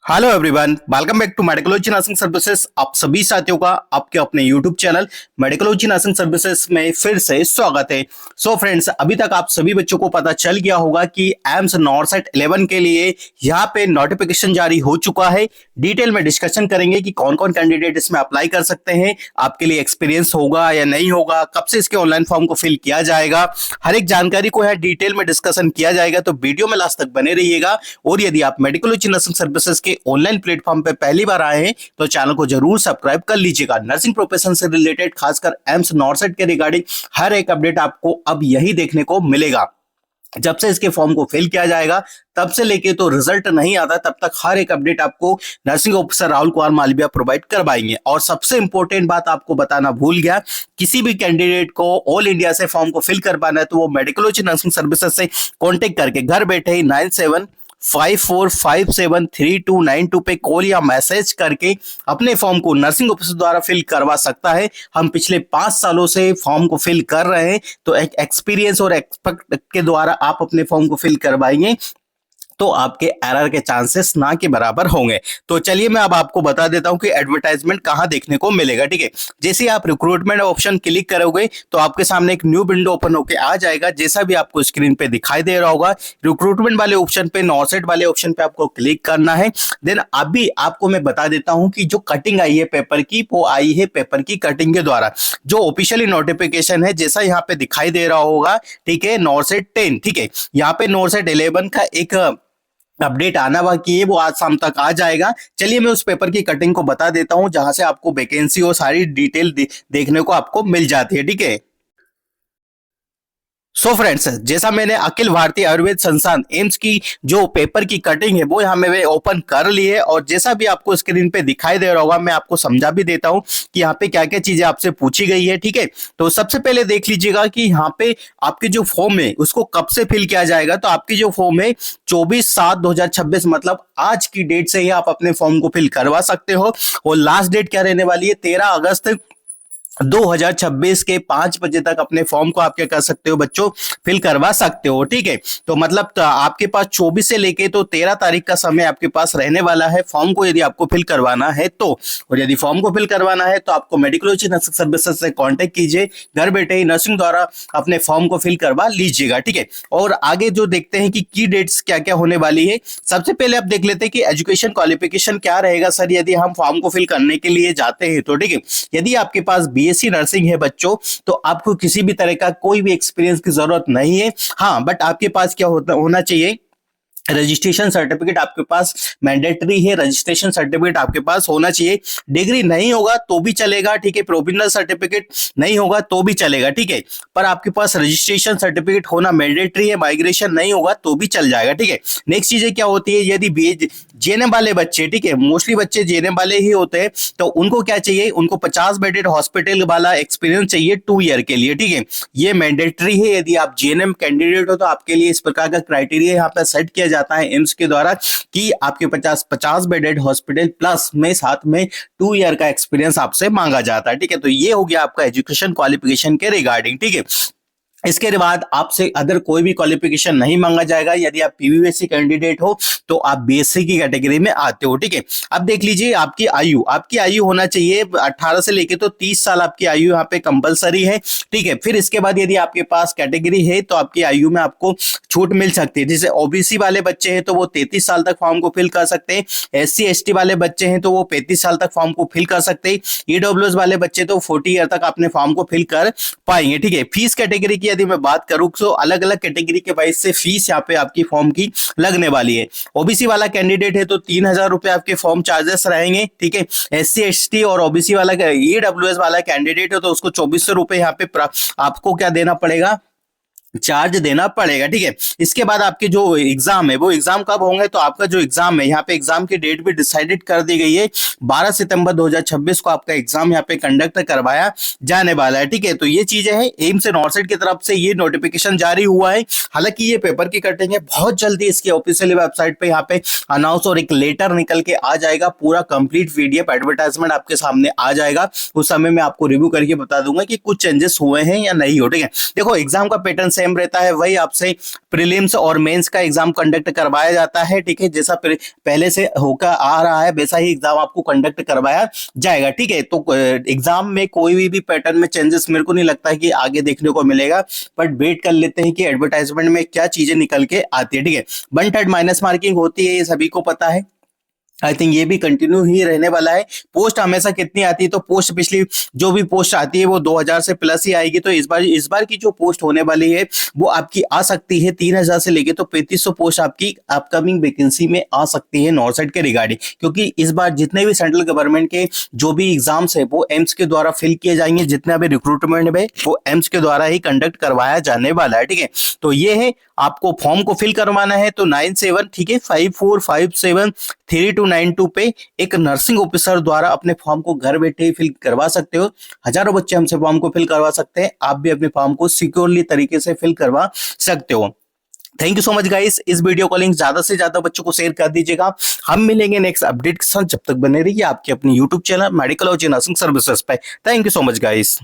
Hello everyone, welcome back to Medicology nursing services. आप सभी साथियों का आपके अपने YouTube channel Medicology nursing services में फिर से स्वागत है। सो फ्रेंड्स, अभी तक आप सभी बच्चों को पता चल गया होगा कि एम्स नॉरसेट 11 के लिए यहाँ पे नोटिफिकेशन जारी हो चुका है। डिटेल में डिस्कशन करेंगे कि कौन कौन कैंडिडेट इसमें अप्लाई कर सकते हैं, आपके लिए एक्सपीरियंस होगा या नहीं होगा, कब से इसके ऑनलाइन फॉर्म को फिल किया जाएगा, हर एक जानकारी को यहाँ डिटेल में डिस्कशन किया जाएगा। तो वीडियो में लास्ट तक बने रहिएगा। और यदि आप मेडिकोलॉजी नर्सिंग सर्विसेज के ऑनलाइन प्लेटफॉर्म पे पहली बार आए हैं तो चैनल को जरूर सब्सक्राइब कर लीजिएगा। नर्सिंग प्रोफेशन से रिलेटेड खासकर एम्स नॉरसेट के रिगार्डिंग हर एक अपडेट आपको अब यही देखने को मिलेगा। जब से इसके फॉर्म को फिल किया जाएगा तब से लेके तो रिजल्ट नहीं आता तब तक हर एक अपडेट आपको nursing officer Rahul Kumar Malviya provide करवाएंगे। और सबसे इंपॉर्टेंट बात आपको बताना भूल गया, किसी भी कैंडिडेट को ऑल इंडिया से फॉर्म को फिल करवाना है तो वो मेडिकोलॉजी नर्सिंग सर्विसेज से कॉन्टेक्ट करके घर बैठे ही 9754573292 पे कॉल या मैसेज करके अपने फॉर्म को नर्सिंग ऑफिसर द्वारा फिल करवा सकता है। हम पिछले 5 सालों से फॉर्म को फिल कर रहे हैं, तो एक एक्सपीरियंस और एक्सपर्ट के द्वारा आप अपने फॉर्म को फिल करवाएंगे तो आपके एरर के चांसेस ना के बराबर होंगे। तो चलिए मैं अब आपको बता देता हूं कि एडवर्टाइजमेंट कहां देखने को मिलेगा। ठीक है, जैसे आप रिक्रूटमेंट ऑप्शन क्लिक करोगे तो आपके सामने एक न्यू विंडो ओपन होकर आ जाएगा, जैसा भी आपको स्क्रीन पे दिखाई दे रहा होगा। रिक्रूटमेंट वाले ऑप्शन पे, नॉरसेट वाले ऑप्शन पे आपको क्लिक करना है। देन अभी आपको मैं बता देता हूं कि जो कटिंग आई है पेपर की, वो आई है पेपर की कटिंग के द्वारा। जो ऑफिशियली नोटिफिकेशन है जैसा यहाँ पे दिखाई दे रहा होगा, ठीक है, नॉरसेट 10, ठीक है, यहाँ पे नॉरसेट 11 का एक अपडेट आना बाकी है, वो आज शाम तक आ जाएगा। चलिए मैं उस पेपर की कटिंग को बता देता हूं जहां से आपको वैकेंसी और सारी डिटेल देखने को आपको मिल जाती है। ठीक है, सो फ्रेंड्स, जैसा मैंने अखिल भारतीय आयुर्वेद संस्थान एम्स की जो पेपर की कटिंग है वो यहाँ मैंने ओपन कर ली है। और जैसा भी आपको स्क्रीन पे दिखाई दे रहा होगा मैं आपको समझा भी देता हूँ कि यहाँ पे क्या क्या चीजें आपसे पूछी गई है। ठीक है, तो सबसे पहले देख लीजिएगा कि यहाँ पे आपके जो फॉर्म है उसको कब से फिल किया जाएगा। तो आपकी जो फॉर्म है 24/7/2026 मतलब आज की डेट से ही आप अपने फॉर्म को फिल करवा सकते हो। और लास्ट डेट क्या रहने वाली है, 13 अगस्त 2026 के 5 बजे तक अपने फॉर्म को आप क्या कर सकते हो बच्चों, फिल करवा सकते हो। ठीक है, तो मतलब तो आपके पास 24 से लेके तो 13 तारीख का समय आपके पास रहने वाला है फॉर्म को यदि आपको फिल करवाना है तो। और यदि फॉर्म को फिल करवाना है तो आपको मेडिकोलॉजी नर्सिंग सर्विसेज से कांटेक्ट कीजिए, घर बैठे ही नर्सिंग द्वारा अपने फॉर्म को फिल करवा लीजिएगा। ठीक है, और आगे जो देखते हैं कि की डेट्स क्या क्या होने वाली है। सबसे पहले आप देख लेते हैं कि एजुकेशन क्वालिफिकेशन क्या रहेगा सर यदि हम फॉर्म को फिल करने के लिए जाते हैं तो। ठीक है, यदि आपके पास बीएससी नर्सिंग है बच्चों तो आपको किसी भी तरह का कोई भी एक्सपीरियंस की जरूरत नहीं है। हाँ, बट आपके पास क्या होना चाहिए, रजिस्ट्रेशन सर्टिफिकेट आपके पास मैंडेटरी है, रजिस्ट्रेशन सर्टिफिकेट आपके पास होना चाहिए। डिग्री नहीं होगा तो भी चलेगा, ठीक है, प्रोविजनल सर्टिफिकेट नहीं होगा तो भी चलेगा। ठीक है, पर आपके पास रजिस्ट्रेशन सर्टिफिकेट होना मैंडेटरी है, माइग्रेशन नहीं होगा तो भी चल जाएगा। ठीक है, नेक्स्ट चीजें क्या होती है, यदि जेएनएम वाले बच्चे, ठीक है, मोस्टली बच्चे जेएनएम वाले ही होते हैं, तो उनको क्या चाहिए, उनको 50 बेडेड हॉस्पिटल वाला एक्सपीरियंस चाहिए 2 ईयर के लिए। ठीक है, ये मैंडेटरी है। यदि आप जेएनएम कैंडिडेट हो तो आपके लिए इस प्रकार का क्राइटेरिया यहाँ पे सेट किया जाता है एम्स के द्वारा कि आपके 50 बेडेड हॉस्पिटल प्लस में साथ में 2 ईयर का एक्सपीरियंस आपसे मांगा जाता है। ठीक है, तो ये हो गया आपका एजुकेशन क्वालिफिकेशन के रिगार्डिंग। ठीक है, इसके बाद आपसे अदर कोई भी क्वालिफिकेशन नहीं मांगा जाएगा। यदि आप पीवीएससी कैंडिडेट हो तो आप बीएससी की कैटेगरी में आते हो। ठीक है, अब देख लीजिए आपकी आयु होना चाहिए 18 से लेके तो 30 साल आपकी आयु यहाँ पे कंपलसरी है। ठीक है, फिर इसके बाद यदि आपके पास कैटेगरी है तो आपकी आयु में आपको छूट मिल सकती है। जैसे ओबीसी वाले बच्चे हैं तो वो 33 साल तक फॉर्म को फिल कर सकते हैं, एससी एसटी वाले बच्चे हैं तो वो 35 साल तक फॉर्म को फिल कर सकते हैं, ईडब्ल्यूएस वाले बच्चे तो 40 ईयर तक अपने फॉर्म को फिल कर पाएंगे। ठीक है, फीस कैटेगरी की यदि मैं बात करूं तो अलग अलग कैटेगरी के वाइज से फीस यहाँ पे आपकी फॉर्म की लगने वाली है। ओबीसी वाला कैंडिडेट है तो 3000 रुपए आपके फॉर्म चार्जेस रहेंगे। ठीक है, एससी एसटी और ओबीसी वाला ईडब्ल्यूएस वाला कैंडिडेट है तो उसको 2400 रुपए यहाँ पे आपको क्या देना पड़ेगा, चार्ज देना पड़ेगा। ठीक है, इसके बाद आपके जो एग्जाम है वो एग्जाम कब होंगे, तो आपका जो एग्जाम है यहाँ पे एग्जाम की डेट भी डिसाइडेड कर दी गई है, 12 सितंबर 2026 को आपका एग्जाम यहाँ पे कंडक्ट करवाया जाने वाला है। ठीक है, तो ये चीजें हैं, एम्स नॉरसेट की तरफ से ये नोटिफिकेशन जारी हुआ है। हालांकि ये पेपर की कटिंग है, बहुत जल्दी इसकी ऑफिशियल वेबसाइट पे यहाँ पे अनाउंस और एक लेटर निकल के आ जाएगा, पूरा कंप्लीट पीडीएफ एडवर्टाइजमेंट आपके सामने आ जाएगा। उस समय में आपको रिव्यू करके बता दूंगा कि कुछ चेंजेस हुए हैं या नहीं हो। ठीक है, देखो एग्जाम का पैटर्न सेम रहता है, वही आपसे प्रीलिम्स और मेंस का एग्जाम कंडक्ट करवाया जाता है। ठीक है, जैसा पहले से होकर आ रहा है वैसा ही एग्जाम आपको कंडक्ट करवाया जाएगा। ठीक है, तो एग्जाम में कोई भी पैटर्न में चेंजेस मेरे को नहीं लगता है कि आगे देखने को मिलेगा, बट वेट कर लेते हैं कि एडवर्टाइजमेंट में क्या चीजें निकल के आती है। ठीक है, 1/3 माइनस मार्किंग होती है, ये सभी को पता है। आई थिंक ये भी कंटिन्यू ही रहने वाला है। पोस्ट हमेशा कितनी आती है, तो पोस्ट पिछली जो भी पोस्ट आती है वो 2000 से प्लस ही आएगी। तो इस बार की जो पोस्ट होने वाली है वो आपकी आ सकती है 3000 से लेके तो 3500 पोस्ट आपकी अपकमिंग वैकेंसी में आ सकती है नॉर्थ के रिगार्डिंग, क्योंकि इस बार जितने भी सेंट्रल गवर्नमेंट के जो भी एग्जाम्स है वो एम्स के द्वारा फिल किए जाएंगे। जितने भी रिक्रूटमेंट है वो एम्स के द्वारा ही कंडक्ट करवाया जाने वाला है। ठीक है, तो ये है, आपको फॉर्म को फिल करवाना है तो 97, ठीक है, 54573292 पे एक नर्सिंग ऑफिसर द्वारा अपने फॉर्म को घर बैठे ही फिल करवा सकते हो। हजारों बच्चे हमसे फॉर्म को फिल करवा सकते हैं, आप भी अपने फॉर्म को सिक्योरली तरीके से फिल करवा सकते हो। Thank you so much guys, इस वीडियो को लिंक ज्यादा से ज्यादा बच्चों को शेयर कर दीजिएगा। हम मिलेंगे नेक्स्ट अपडेट के साथ, जब तक बने रहिए आपके अपनी यूट्यूब चैनल मेडिकल और नर्सिंग सर्विसेज पे। Thank you so much guys.